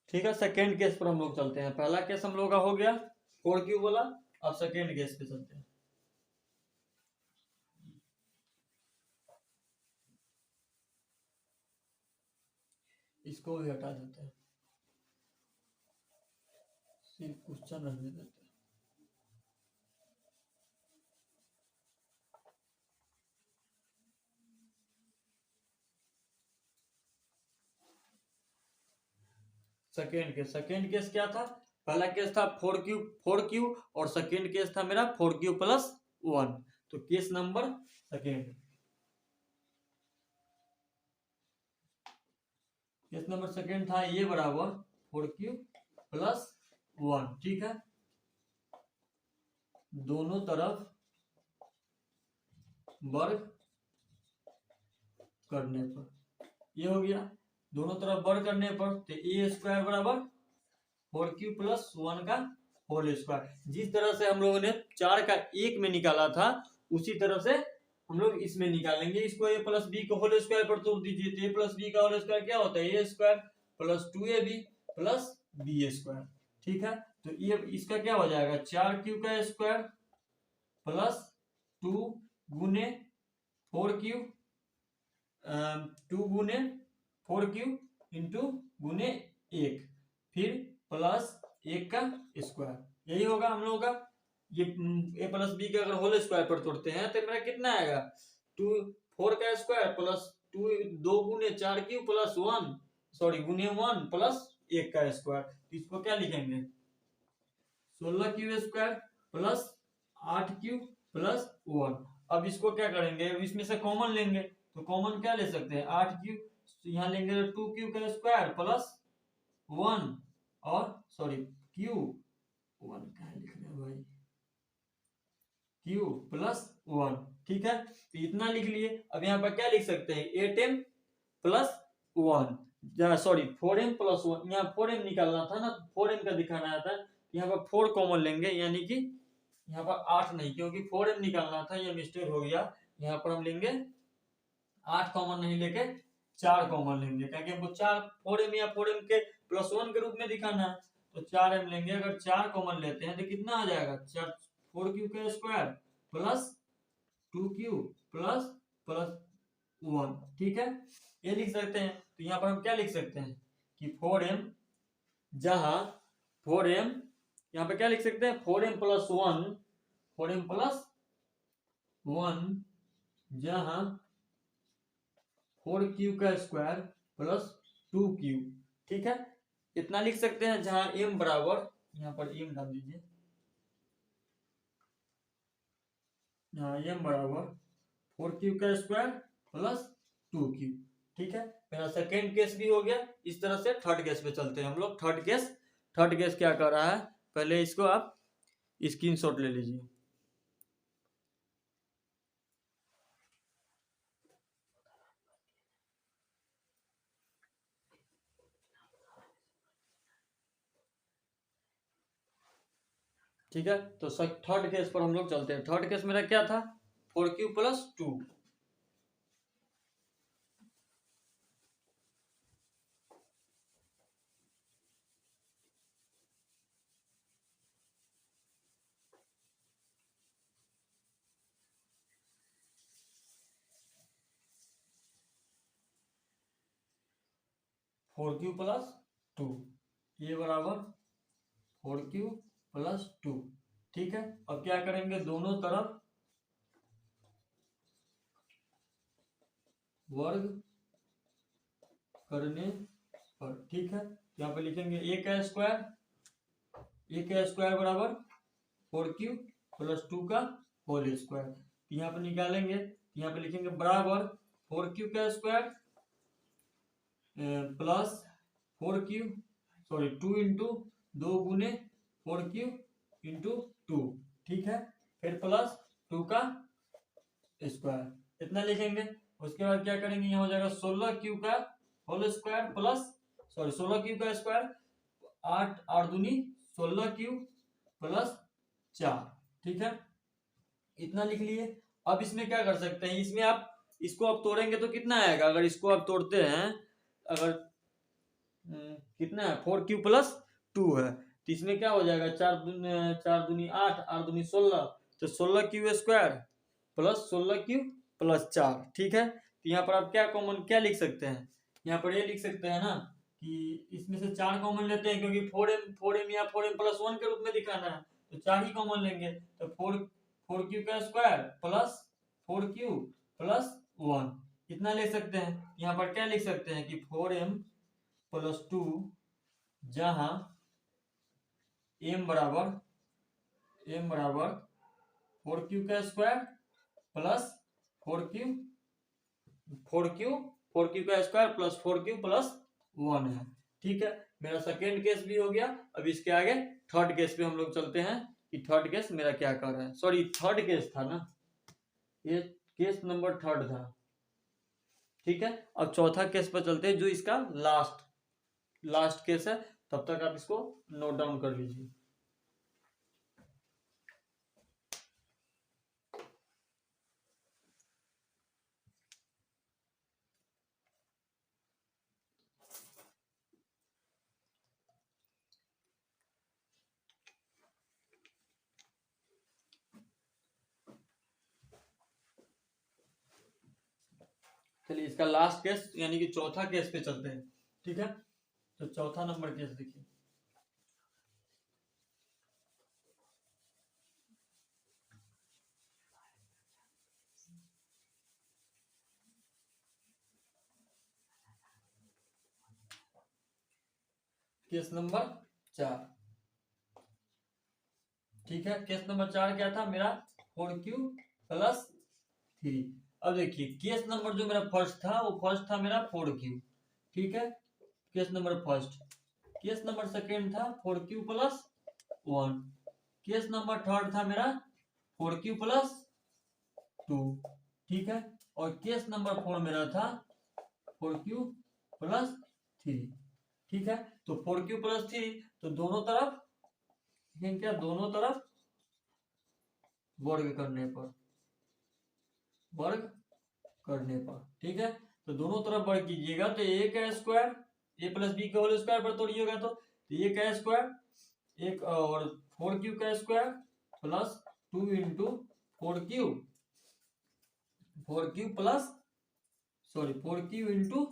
ठीक है, सेकेंड केस पर हम लोग चलते हैं। पहला केस हम लोग का हो गया 4q वाला, अब सेकेंड केस पे चलते हैं। इसको भी हटा देते हैं, सिर्फ क्वेश्चन रहने देते हैं। सेकेंड केस क्या था, पहला केस था 4q और सेकेंड केस था मेरा 4q प्लस 1। तो केस नंबर सेकेंड था ये बराबर 4q प्लस 1, ठीक है। दोनों तरफ वर्ग करने पर ये हो गया, दोनों तरफ वर्ग करने पर तो ए स्क्वायर बराबर 4q प्लस 1 का होल स्क्वायर। जिस तरह से हम लोगों ने 4 का 1 में निकाला था उसी तरह से हम लोग इसमें निकालेंगे। इसको a प्लस बी को होल स्क्वायर पर तोड़ दीजिए, तो a प्लस बी का होल स्क्वायर क्या होता है, a square plus 2ab plus B square, ठीक है। तो ये इसका क्या हो जाएगा 4q का स्क्वायर प्लस 2 गुने 4q, 2 गुने 4q इंटू गुने 1, फिर प्लस 1 का स्क्वायर, यही होगा हम लोगों का। ये a प्लस बी का अगर होल स्क्वायर पर तोड़ते हैं तो मेरा कितना आएगा 4 का स्क्वायर प्लस 2 गुने 4q प्लस 1, सॉरी गुने 1 प्लस 1 का स्क्वायर। तो इसको क्या लिखेंगे 16q square plus 8q plus 1। अब इसको क्या करेंगे, इसमें से कॉमन लेंगे, तो कॉमन क्या ले सकते हैं 8q, यहाँ लेंगे तो 2q का स्क्वायर प्लस 1 और सॉरी q 1 क्या लिख रहे हैं भाई, q प्लस 1, ठीक है। तो इतना लिख लिए। अब यहाँ पर क्या लिख सकते हैं 8m plus 1, sorry 4m plus 1, यहाँ 4m निकालना था ना, 4m का दिखाना था, यहाँ पर 4 कॉमन लेंगे, यानी कि यहाँ पर 8 नहीं, क्योंकि 4m निकालना था, ये मिस्टेक हो गया। यहाँ पर हम लेंगे 8 कॉमन नहीं लेके 4 कॉमन लेंगे, क्योंकि हमको 4m या 4m के प्लस 1 के रूप में दिखाना है, तो 4m लेंगे। अगर 4 कॉमन लेते हैं तो कितना आ जाएगा 4q का square plus 2q plus plus 1, ठीक है, ये लिख सकते हैं। तो यहाँ पर हम क्या लिख सकते हैं कि 4m जहां 4m, यहाँ पे क्या लिख सकते हैं 4m प्लस 1, 4m प्लस 1 जहां 4q का स्क्वायर प्लस 2q, ठीक है, इतना लिख सकते हैं। जहां m बराबर, यहाँ पर m डाल दीजिए, यहाँ m बराबर 4q का स्क्वायर प्लस 2q, ठीक है। मेरा सेकेंड केस भी हो गया। इस तरह से थर्ड केस पे चलते हैं हम लोग। थर्ड केस क्या कर रहा है, पहले इसको आप स्क्रीनशॉट ले लीजिए। ठीक है, तो थर्ड केस पर हम लोग चलते हैं। थर्ड केस मेरा क्या था 4q प्लस 2, 4q प्लस 2, ये बराबर 4q प्लस 2। ठीक है, अब क्या करेंगे, दोनों तरफ वर्ग करने पर। ठीक है, यहाँ पे लिखेंगे a का स्क्वायर बराबर 4q प्लस 2 का होल स्क्वायर। यहाँ पे निकालेंगे, यहाँ पे लिखेंगे बराबर 4q का स्क्वायर प्लस 2 इंटू 2 गुने 4q इंटू 2। ठीक है, फिर प्लस 2 का स्क्वायर, इतना लिखेंगे। उसके बाद क्या करेंगे, यहाँ हो जाएगा 16q का होल स्क्वायर प्लस 16q का स्क्वायर, 8 8 दूनी 16q प्लस 4। ठीक है, इतना लिख लिए। अब इसमें क्या कर सकते हैं, इसमें आप इसको आप तोड़ेंगे तो कितना आएगा, अगर इसको आप तोड़ते हैं, अगर कितना है 4q प्लस 2 है, तो इसमें क्या हो जाएगा, 4 दूनी 8 8 दूनी 16, तो 16q square plus 16q plus 4। ठीक है, तो यहाँ पर आप क्या लिख सकते हैं, यहाँ पर ये लिख सकते हैं ना कि इसमें से 4 कॉमन लेते हैं, क्योंकि 4m या 4m प्लस 1 के रूप में दिखाना है, तो 4 ही कॉमन लेंगे। तो 4q का स्क्वायर प्लस 4q प्लस 1, इतना ले सकते हैं। यहाँ पर क्या लिख सकते हैं कि 4m प्लस 2, जहां m बराबर 4q का स्क्वायर प्लस 4q का स्क्वायर प्लस 4q प्लस 1 है। ठीक है, मेरा सेकेंड केस भी हो गया। अब इसके आगे थर्ड केस पे हम लोग चलते हैं कि थर्ड केस मेरा क्या कर रहा है। सॉरी, थर्ड केस था ना, ये केस नंबर थर्ड था। ठीक है, अब चौथा केस पर चलते हैं, जो इसका लास्ट केस है। तब तक आप इसको नोट डाउन कर लीजिए। चलिए, इसका लास्ट केस यानी कि चौथा केस पे चलते हैं। ठीक है, तो चौथा नंबर केस देखिए। Case number 4। ठीक है, केस नंबर 4 क्या था मेरा, 4q प्लस 3। अब देखिए, केस नंबर जो मेरा फर्स्ट था, वो फर्स्ट था मेरा 4q। ठीक है, case number first. Case number second था 4q plus 1। Case number third था मेरा 4q प्लस 2। ठीक है, और केस नंबर 4 मेरा था 4q प्लस 3। ठीक है, तो 4q प्लस 3, तो दोनों तरफ क्या, दोनों तरफ वर्ग करने पर। ठीक है, तो दोनों तरफ वर्ग कीजिएगा, तो a का स्क्वायर a प्लस बी का होल स्क्वायर पर तोड़िएगा, तो a का स्क्वायर एक और 4q का square plus 2 into 4q plus 4q into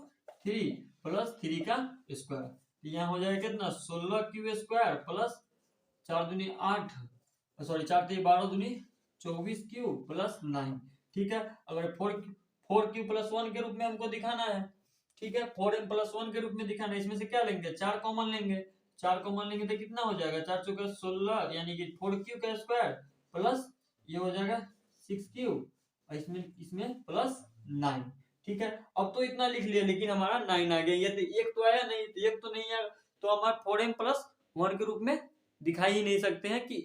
3 plus 3 का स्क्वायर। यहाँ हो जाएगा कितना, 16q स्क्वायर प्लस 4 दूनी 8, 4 3 12 दूनी 24q प्लस 9। ठीक है, अगर 4q प्लस 1 के रूप में हमको दिखाना है, ठीक है, 4m प्लस 1 के रूप में दिखाना है, इसमें से क्या लेंगे, 4 कॉमन लेंगे। 4 कॉमन लेंगे तो कितना हो जाएगा, 4 चौका 16, यानी कि 4q का स्क्वायर प्लस ये हो जाएगा 6q, और इसमें प्लस 9। ठीक है, अब तो इतना लिख लिया, लेकिन हमारा 9 आ गया, ये तो एक तो आया नहीं, तो एक तो नहीं आया, तो हमारा 4m प्लस 1 के रूप में दिखाई ही नहीं सकते हैं कि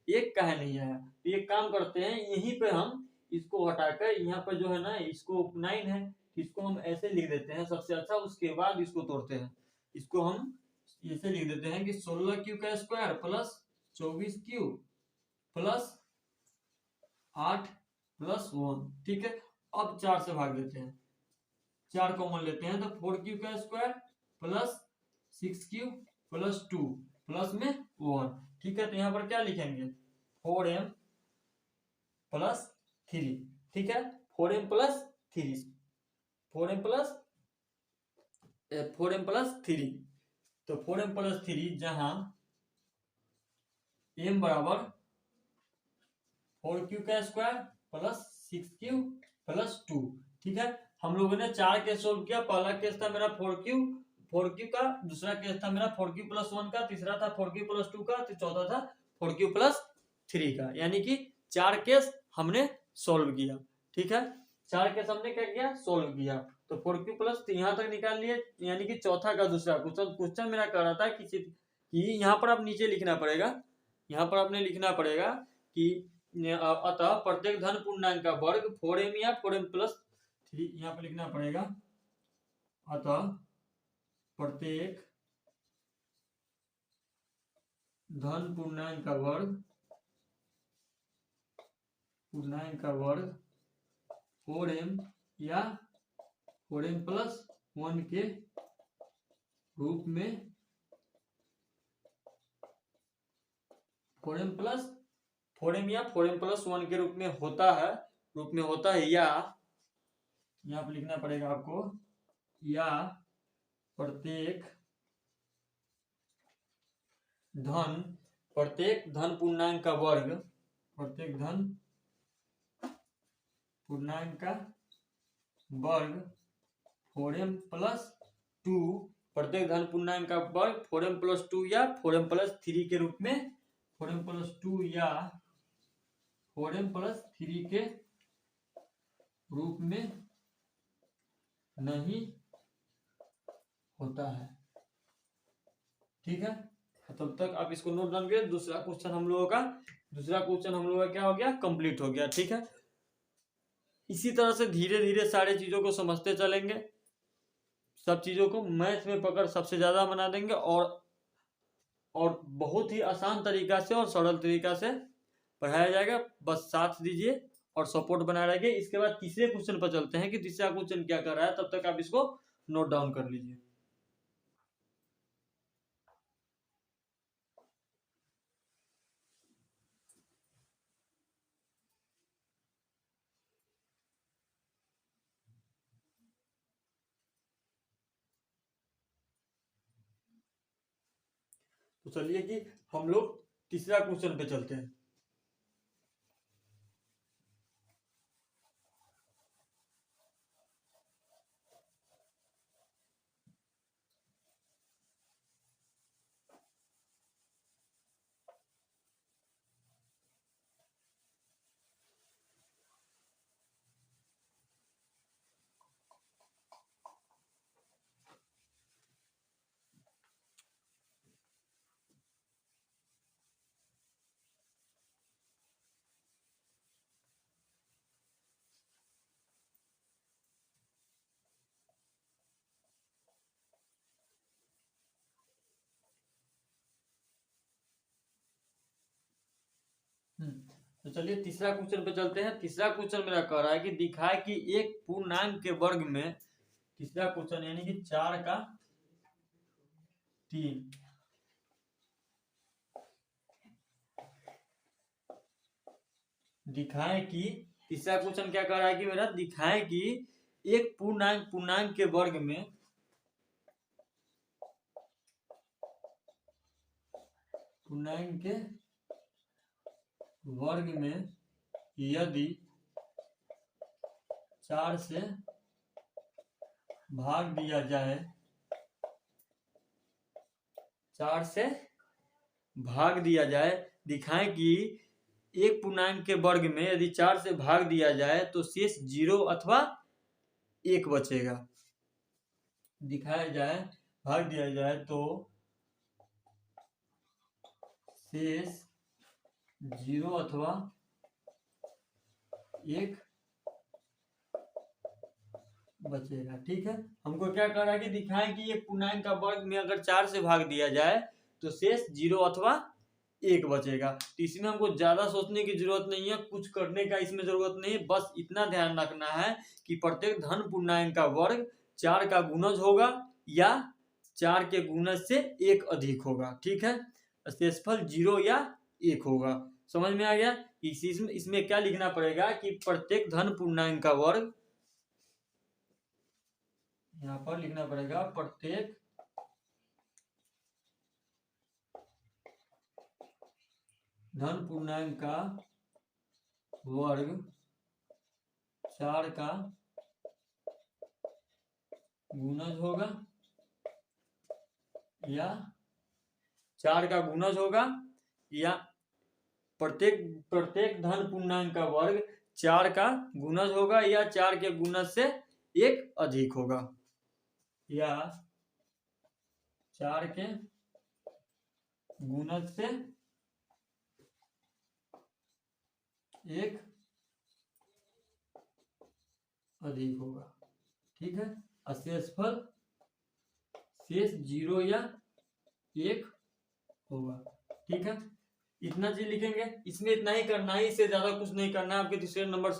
एक का है, नहीं आया। तो एक काम करते हैं, यहीं पे हम इसको हटाकर, यहाँ पर जो है ना, इसको 9 है, इसको हम ऐसे लिख देते हैं सबसे अच्छा, उसके बाद इसको तोड़ते हैं। इसको हम ऐसे लिख देते हैं कि 16q का square plus 24q plus 8 plus 1। ठीक है, अब 4 से भाग देते हैं, 4 कॉमन लेते हैं, तो 4q का square plus 6q plus 2 plus में 1। ठीक है, तो यहाँ पर क्या लिखेंगे, 4m प्लस 3। ठीक है, 4m plus 3, 4m plus 4m+3, तो 4m+3 जहां m बराबर 4q का स्क्वायर प्लस 6q प्लस 2। ठीक है, हम लोगों ने 4 केस सोल्व किया। पहला केस था मेरा 4q का, दूसरा केस था मेरा 4q+1 का, तीसरा था 4q+2 का, तो चौथा था 4q+3 का। यानी कि 4 केस हमने सोल्व किया। ठीक है, 4 केस हमने क्या किया, सोल्व किया। तो 4q+3 यहाँ तक निकाल लिए, यानी कि चौथा का दूसरा क्वेश्चन मेरा कह रहा था कि यहाँ पर आप नीचे लिखना पड़ेगा, यहाँ पर आपने लिखना पड़ेगा कि अतः प्रत्येक धन पूर्णांक का वर्ग 4m या 4m+3, यहाँ पर लिखना पड़ेगा अतः प्रत्येक धन पूर्णांक का वर्ग 4m या 4m+1 के रूप में 4m या 4m+1 के रूप में होता है, या यहाँ पर लिखना पड़ेगा आपको, या प्रत्येक धन पूर्णांक का वर्ग 4m+2, प्रत्येक धन पूर्णांक का वर्ग 4m+2 या 4m+3 के रूप में, 4m+2 या 4m+3 के रूप में नहीं होता है। ठीक है, तब तक आप इसको नोट डाउन करिए। दूसरा क्वेश्चन हम लोगों का क्या हो गया, कंप्लीट हो गया। ठीक है, इसी तरह से धीरे धीरे सारे चीजों को समझते चलेंगे, सब चीजों को मैथ में पकड़ सबसे ज्यादा बना देंगे, और बहुत ही आसान तरीका से और सरल तरीका से पढ़ाया जाएगा। बस साथ दीजिए और सपोर्ट बनाए रखिए। इसके बाद तीसरे क्वेश्चन पर चलते हैं कि तीसरा क्वेश्चन क्या कर रहा है, तब तक आप इसको नोट डाउन कर लीजिए। तो चलिए कि हम लोग तीसरा क्वेश्चन पे चलते हैं। तो चलिए तीसरा क्वेश्चन पे चलते हैं। तीसरा क्वेश्चन मेरा कह रहा है कि दिखाए कि एक पूर्णांक के वर्ग में, तीसरा क्वेश्चन यानी कि 4 का 3, दिखाए कि, तीसरा क्वेश्चन क्या कह रहा है कि मेरा, दिखाए कि एक पूर्णांक के वर्ग में यदि 4 से भाग दिया जाए, 4 से भाग दिया जाए, दिखाएं कि एक पूर्णांक के वर्ग में यदि 4 से भाग दिया जाए तो शेष 0 अथवा 1 बचेगा। दिखाया जाए, भाग दिया जाए तो शेष 0 अथवा 1 बचेगा। ठीक है, हमको क्या कर रहा है कि दिखाएं कि एक पूर्णांक का वर्ग में अगर 4 से भाग दिया जाए तो शेष 0 अथवा 1 बचेगा। तो इसमें हमको ज्यादा सोचने की जरूरत नहीं है, कुछ करने का इसमें जरूरत नहीं है। बस इतना ध्यान रखना है कि प्रत्येक धन पूर्णांक का वर्ग 4 का गुणज होगा या 4 के गुणज से 1 अधिक होगा। ठीक है, शेषफल 0 या 1 होगा। समझ में आ गया? इसमें क्या लिखना पड़ेगा कि प्रत्येक धन पूर्णांक का वर्ग यहाँ पर लिखना पड़ेगा प्रत्येक धन पूर्णांक का वर्ग 4 का गुणज होगा, या 4 का गुणज होगा, या प्रत्येक धन पूर्णांक का वर्ग 4 का गुणज होगा, या 4 के गुणज से 1 अधिक होगा, या 4 के गुणज से 1 अधिक होगा। ठीक है, शेषफल शेष 0 या 1 होगा। ठीक है, इतना चीज लिखेंगे, इसमें इतना ही करना है, इससे ज्यादा कुछ नहीं करना है। आपके तीसरे नंबर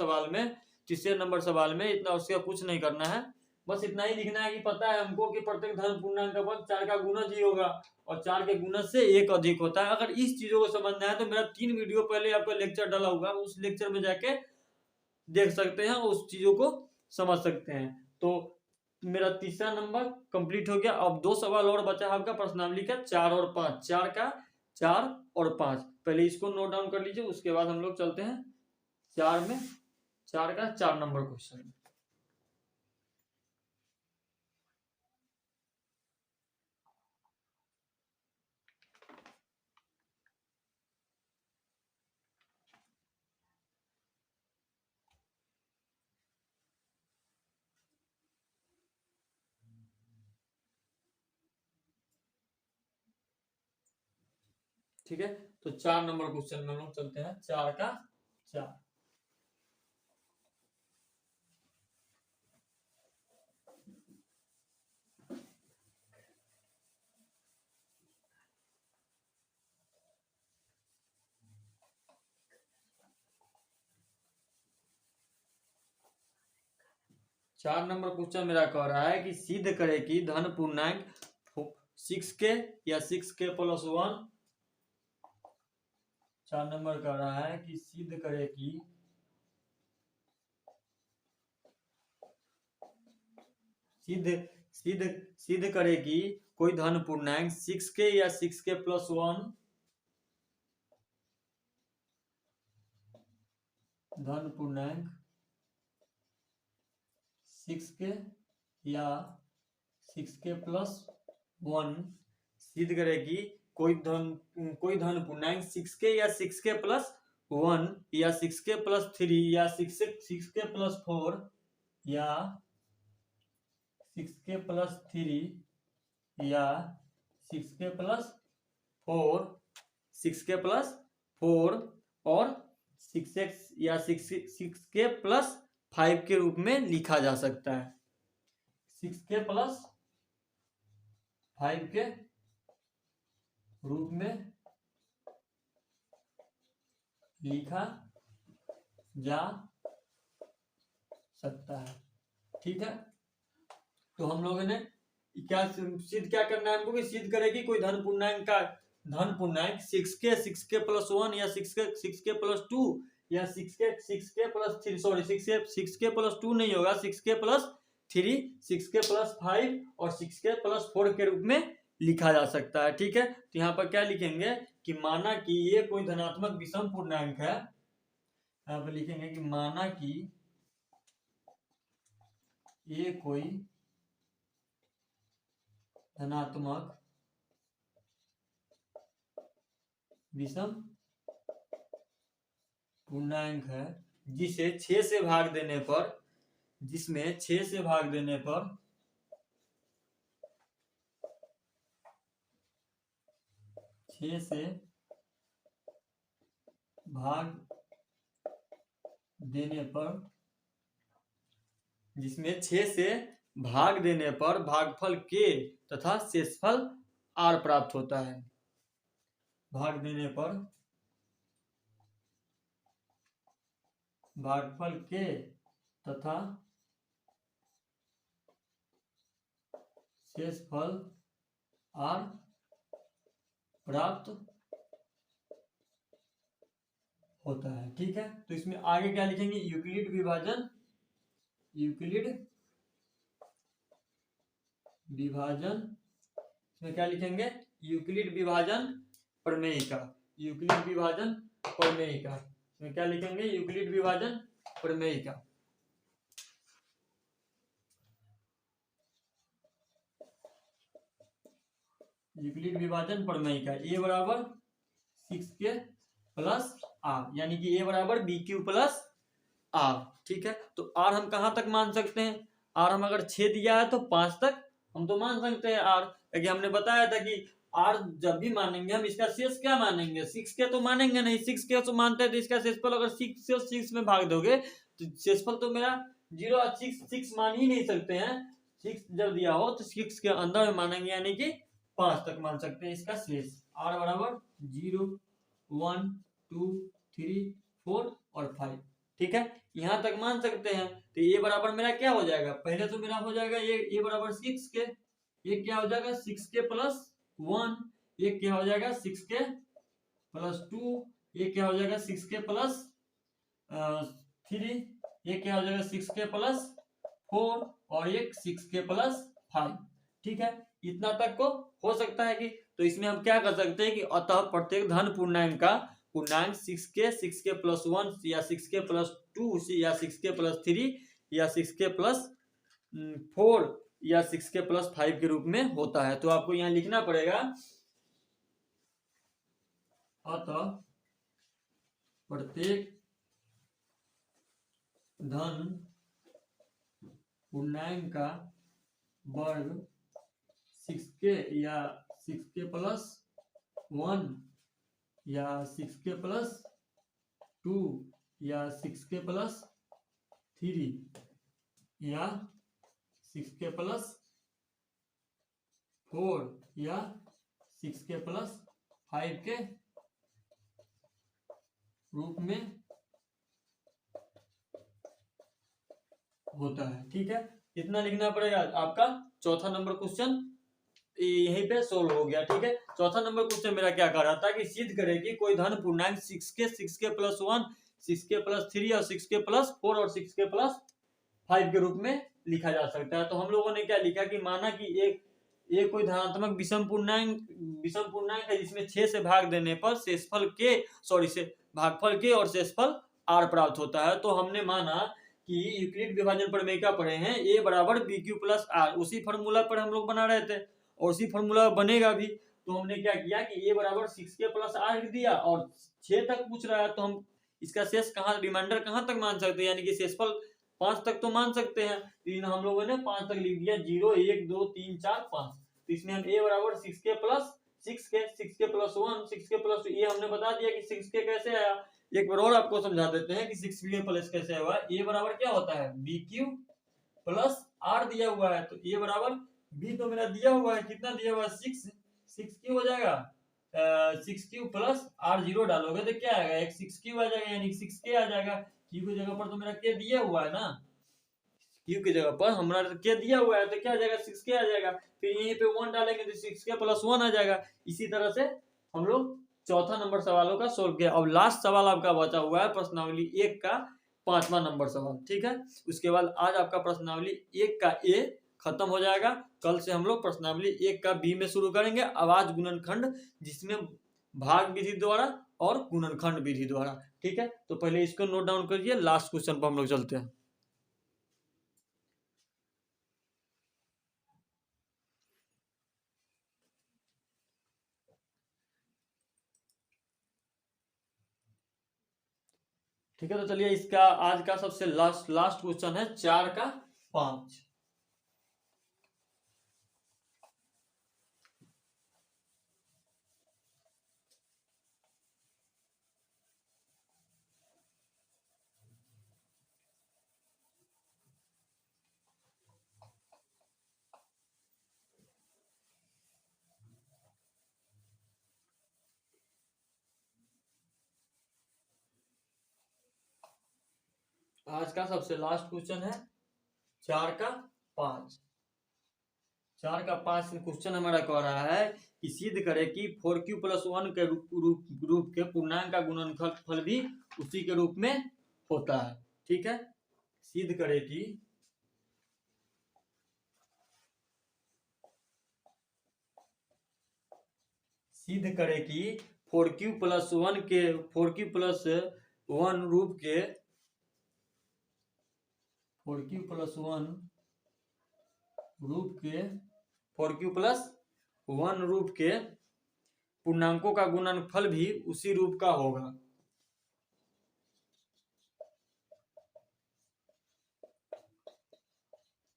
सवाल में इतना उसका कुछ नहीं करना है, बस इतना ही लिखना है कि पता है हमको कि प्रत्येक धन पूर्णांक का वर्ग 4 का गुणज ही होगा और 4 के गुणज से 1 अधिक होता है। अगर इस चीजों को समझना है तो मेरा 3 वीडियो पहले आपका लेक्चर डाला होगा, उस लेक्चर में जाके देख सकते हैं, उस चीजों को समझ सकते हैं। तो मेरा तीसरा नंबर कंप्लीट हो गया। अब 2 सवाल और बचा है आपका प्रश्नावली का 4 और 5। 4 का 4 और 5 पहले इसको नोट डाउन कर लीजिए, उसके बाद हम लोग चलते हैं 4 का 4 नंबर क्वेश्चन। ठीक है, तो 4 नंबर क्वेश्चन में हम लोग चलते हैं 4 का 4। चार नंबर क्वेश्चन मेरा कह रहा है कि सिद्ध करे कि धन पूर्णांक 6k या 6k प्लस 1। 4 नंबर कह रहा है कि सिद्ध करे कि सिद्ध करे कि कोई धन पूर्णांक 6k या 6k प्लस 1 धन पूर्णांक 6k या 6k प्लस 1 सिद्ध करे कि कोई धन पूर्णांक 6k या 6k प्लस 1 या 6k प्लस 3 या 6k प्लस 4 या 6k प्लस 3 या 6k प्लस 4 6k प्लस 4 और 6x या 6k प्लस 5 के रूप में लिखा जा सकता है। 6k प्लस 5 के रूप में लिखा जा सकता है। ठीक है, तो हम लोगों ने क्या करना है हमको कि सिद्ध करेगी कोई धन पूर्णांक 6k प्लस 1 या 6k प्लस 2 या 6k plus 3 sorry 6k plus 2 नहीं होगा, 6k प्लस 3 6k प्लस 5 और 6k प्लस 4 के रूप में लिखा जा सकता है। ठीक है, तो यहाँ पर क्या लिखेंगे कि माना कि ये कोई धनात्मक विषम पूर्णांक है। यहाँ पर लिखेंगे कि माना कि ये कोई धनात्मक विषम पूर्णांक है जिसे 6 से भाग देने पर जिसमें 6 से भाग देने पर जिसमें 6 से भाग देने पर भागफल k तथा शेषफल r प्राप्त होता है। भाग देने पर भागफल k तथा शेषफल r प्राप्त होता है। ठीक है, तो इसमें आगे क्या लिखेंगे, यूक्लिड विभाजन, इसमें क्या लिखेंगे, यूक्लिड विभाजन प्रमेय का, यूक्लिड विभाजन प्रमेय का, इसमें क्या लिखेंगे, यूक्लिड विभाजन प्रमेय का। यूक्लिड विभाजन प्रमेय का ए बराबर 6k प्लस आर, यानी कि ए बराबर बी क्यू प्लस आर। ठीक है, तो आर हम कहां तक मान सकते हैं, आर हम अगर 6 दिया है तो 5 तक हम तो मान सकते हैं आर, क्योंकि हमने बताया था कि आर जब भी मानेंगे हम इसका शेष क्या मानेंगे, 6k तो मानेंगे नहीं, 6k तो मानते हैं तो इसका शेषफल अगर 6 से 6 में भाग दोगे तो शेषफल तो मेरा 0 और 6 मान ही नहीं सकते हैं। 6 जब दिया हो तो 6 के अंदर में मानेंगे, यानी कि 5 तक मान सकते हैं इसका शेष। आर बराबर 0 1 2 3 4 और 5। ठीक है, यहां तक मान सकते हैं। तो ये बराबर मेरा क्या हो जाएगा, पहले तो मेरा हो जाएगा ये बराबर 6k, ये क्या हो जाएगा 6k प्लस 1, ये क्या हो जाएगा 6k प्लस 2, ये क्या हो जाएगा 6k प्लस 3, ये क्या हो जाएगा 6k प्लस 4 और ये 6k प्लस 5। ठीक है, इतना तक को हो सकता है कि, तो इसमें हम क्या कर सकते हैं कि अतः प्रत्येक धन पूर्णांक का पूर्णांक 6k प्लस 1 या 6k प्लस 2 या 6k प्लस 3 या 6k प्लस 4 या 6k प्लस 5 के रूप में होता है। तो आपको यहाँ लिखना पड़ेगा अतः प्रत्येक धन पूर्णांक का वर्ग 6k या 6k प्लस 1 या 6k प्लस 2 या 6k प्लस 3 या 6k प्लस 4 या 6k प्लस 5 के रूप में होता है। ठीक है, इतना लिखना पड़ेगा। आपका चौथा नंबर क्वेश्चन यहीं पे सोल्व हो गया। ठीक है, चौथा नंबर क्वेश्चन मेरा क्या कह रहा था कि सिद्ध करे कि कोई धन पूर्णांक 6k प्लस 1 6k प्लस 3 और 6k प्लस 4 और 6k प्लस 5 के रूप में लिखा जा सकता है। तो हम लोगों ने क्या लिखा कि माना कि एक कोई धनात्मक विषम पूर्णांक है जिसमें 6 से भाग देने पर शेषफल के से भागफल के और शेषफल आर प्राप्त होता है। तो हमने माना कि यूक्लिड विभाजन प्रमेय का पढ़े हैं, ए बराबर बी क्यू प्लस आर, उसी फॉर्मूला पर हम लोग बना रहे थे और उसी फॉर्मूला बनेगा भी। तो हमने क्या किया कि ए बराबर 6k प्लस आर दिया और 6 तक पूछ रहा है, तो हम इसका शेष कहाँ, रिमाइंडर कहाँ तक मान सकते हैं, यानी कि शेषफल 5 तक तो मान सकते हैं। तो हम लोगों ने 5 तक लिख दिया, 0 1 2 3 4 5। तो इसमें हम ए बराबर 6k plus 6k plus 1 6k plus 2, ये हमने बता दिया कि 6k कैसे आया। एक बार और आपको समझा देते हैं कि 6k प्लस कैसे हुआ। ए बराबर क्या होता है, बी क्यू प्लस आर दिया हुआ है, तो ए बराबर बी तो मेरा दिया हुआ है, कितना दिया हुआ है 6 क्यू हो जाएगा 6 क्यू प्लस आर 0 डालोगे तो क्या आएगा, एक 6 क्यू आ जाएगा, यानी 6k आ जाएगा। क्यू की जगह पर तो मेरा के दिया हुआ है ना, क्यू की जगह पर हमारा के दिया हुआ है तो क्या आ जाएगा 6k आ जाएगा। फिर यहीं पे 1 डालेंगे तो 6k प्लस 1 आ जाएगा। इसी तरह से हम लोग चौथा नंबर सवालों का सोल्व किया। अब लास्ट सवाल आपका बचा हुआ है प्रश्नावली 1 का 5वां नंबर सवाल। ठीक है, उसके बाद आज आपका प्रश्नावली 1 का ए खत्म हो जाएगा। कल से हम लोग प्रश्नावली 1 का बी में शुरू करेंगे, आवाज गुणनखंड, जिसमें भाग विधि द्वारा और गुणनखंड विधि द्वारा। ठीक है, तो पहले इसको नोट डाउन करिए, लास्ट क्वेश्चन पर हम लोग चलते हैं। ठीक है, तो चलिए इसका आज का सबसे लास्ट क्वेश्चन है 4 का 5। आज का सबसे लास्ट क्वेश्चन है 4 का 5। 4 का 5 क्वेश्चन हमारा कह रहा है कि सिद्ध करे कि 4q प्लस 1 के रूप के पूर्णांक का गुणनफल भी उसी के रूप में होता है। ठीक है, सिद्ध करे कि सिद्ध करे कि 4q+1 के 4q+1 रूप के 4q+1 रूप के पूर्णांकों का गुणनफल भी उसी रूप का होगा।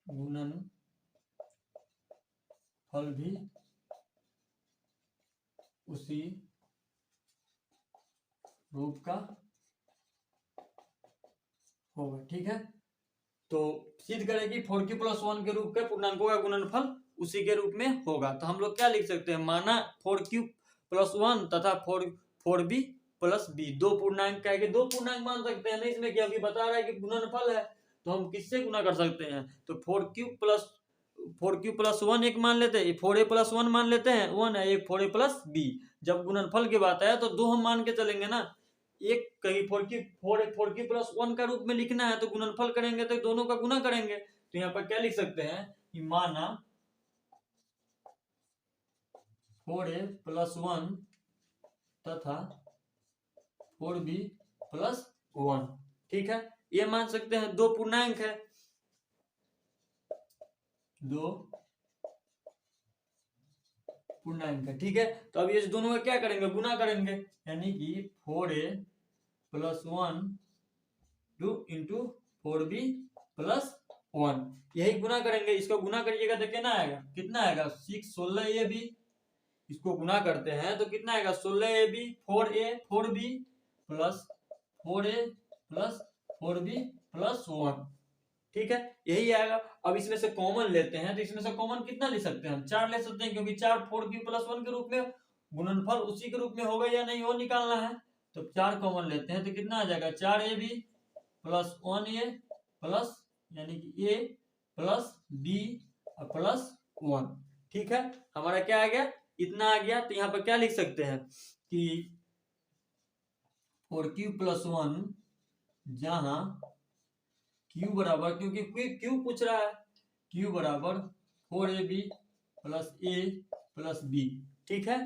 गुणनफल भी उसी रूप का होगा। ठीक है, तो सिद्ध करें कि 4q+1 के रूप के पूर्णांकों का गुणनफल उसी के रूप में होगा। तो हम लोग क्या लिख सकते हैं, माना 4q+1 तथा 4b+b दो पूर्णांक का है कि दो पूर्णांक मान सकते हैं ना इसमें, कि अभी बता रहा है कि गुणनफल है, तो हम किससे गुना कर सकते हैं, तो 4q+1 एक मान लेते हैं, 4a+1 मान लेते हैं 1 है, एक 4a+b। जब गुणनफल की बात है तो दो हम मान के चलेंगे ना, एक कहीं 4q+1 का रूप में लिखना है तो गुणनफल करेंगे तो दोनों का गुना करेंगे। तो यहाँ पर क्या लिख सकते हैं कि माना 4a+1 तथा 4b+1। ठीक है, ये मान सकते हैं दो पूर्णांक है, दो पूर्णांक है। ठीक है, तो अब ये दोनों का क्या करेंगे, गुना करेंगे, यानी कि 4a+1 इंटू 4b+1 यही गुना करेंगे। इसको गुना करिएगा तो कितना आएगा, कितना आएगा 6 16ab। इसको गुना करते हैं तो कितना आएगा 16ab 4b प्लस 4b+1। ठीक है, यही आएगा। अब इसमें से कॉमन लेते हैं, तो इसमें से कॉमन कितना ले सकते हैं, हम 4 ले सकते हैं, क्योंकि 4 4q+1 के रूप में गुणनफल उसी के रूप में होगा या नहीं वो निकालना है। तो 4 कॉमन लेते हैं तो कितना आ जाएगा 4ab प्लस 1a प्लस यानी कि a प्लस b प्लस 1। ठीक है, हमारा क्या आ गया, इतना आ गया। तो यहाँ पर क्या लिख सकते हैं कि 4q+1 जहां q बराबर, क्योंकि q पूछ रहा है, q बराबर 4ab plus a plus b। ठीक है,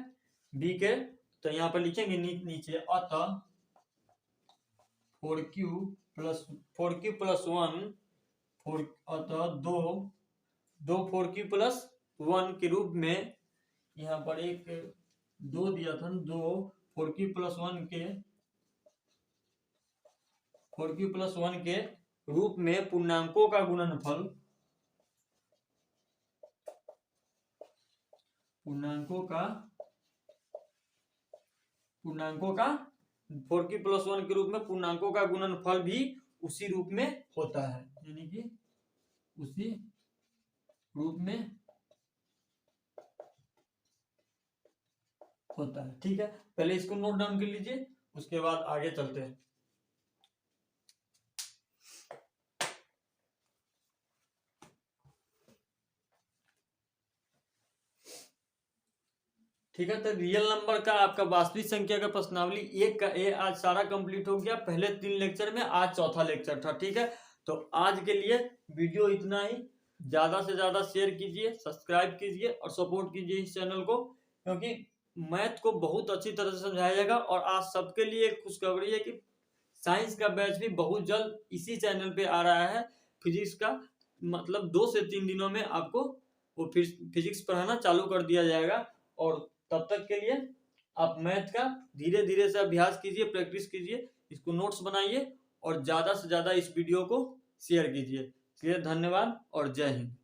b के तो यहाँ पर लिखेंगे नीचे, अतः 4q+1 अतः दो 4q+1 के रूप में, यहाँ पर एक 2 दिया था, दो 4q+1 के रूप में पूर्णांकों का गुणनफल 4q+1 के रूप में पूर्णांकों का गुणनफल भी उसी रूप में होता है, यानी कि उसी रूप में होता है। ठीक है, पहले इसको नोट डाउन कर लीजिए, उसके बाद आगे चलते हैं। ठीक है, तो रियल नंबर का आपका वास्तविक संख्या का प्रश्नावली 1 का ए आज सारा कंप्लीट हो गया। पहले 3 लेक्चर में, आज चौथा लेक्चर था। ठीक है, तो आज के लिए वीडियो इतना ही। ज्यादा से ज्यादा शेयर कीजिए, सब्सक्राइब कीजिए और सपोर्ट कीजिए इस चैनल को, क्योंकि मैथ को बहुत अच्छी तरह से समझाया जाएगा। और आज सबके लिए एक खुशखबरी है कि साइंस का बैच भी बहुत जल्द इसी चैनल पे आ रहा है। फिजिक्स का मतलब 2 से 3 दिनों में आपको वो फिजिक्स पढ़ाना चालू कर दिया जाएगा। और तब तक के लिए आप मैथ का धीरे धीरे से अभ्यास कीजिए, प्रैक्टिस कीजिए, इसको नोट्स बनाइए और ज्यादा से ज्यादा इस वीडियो को शेयर कीजिए। धन्यवाद और जय हिंद।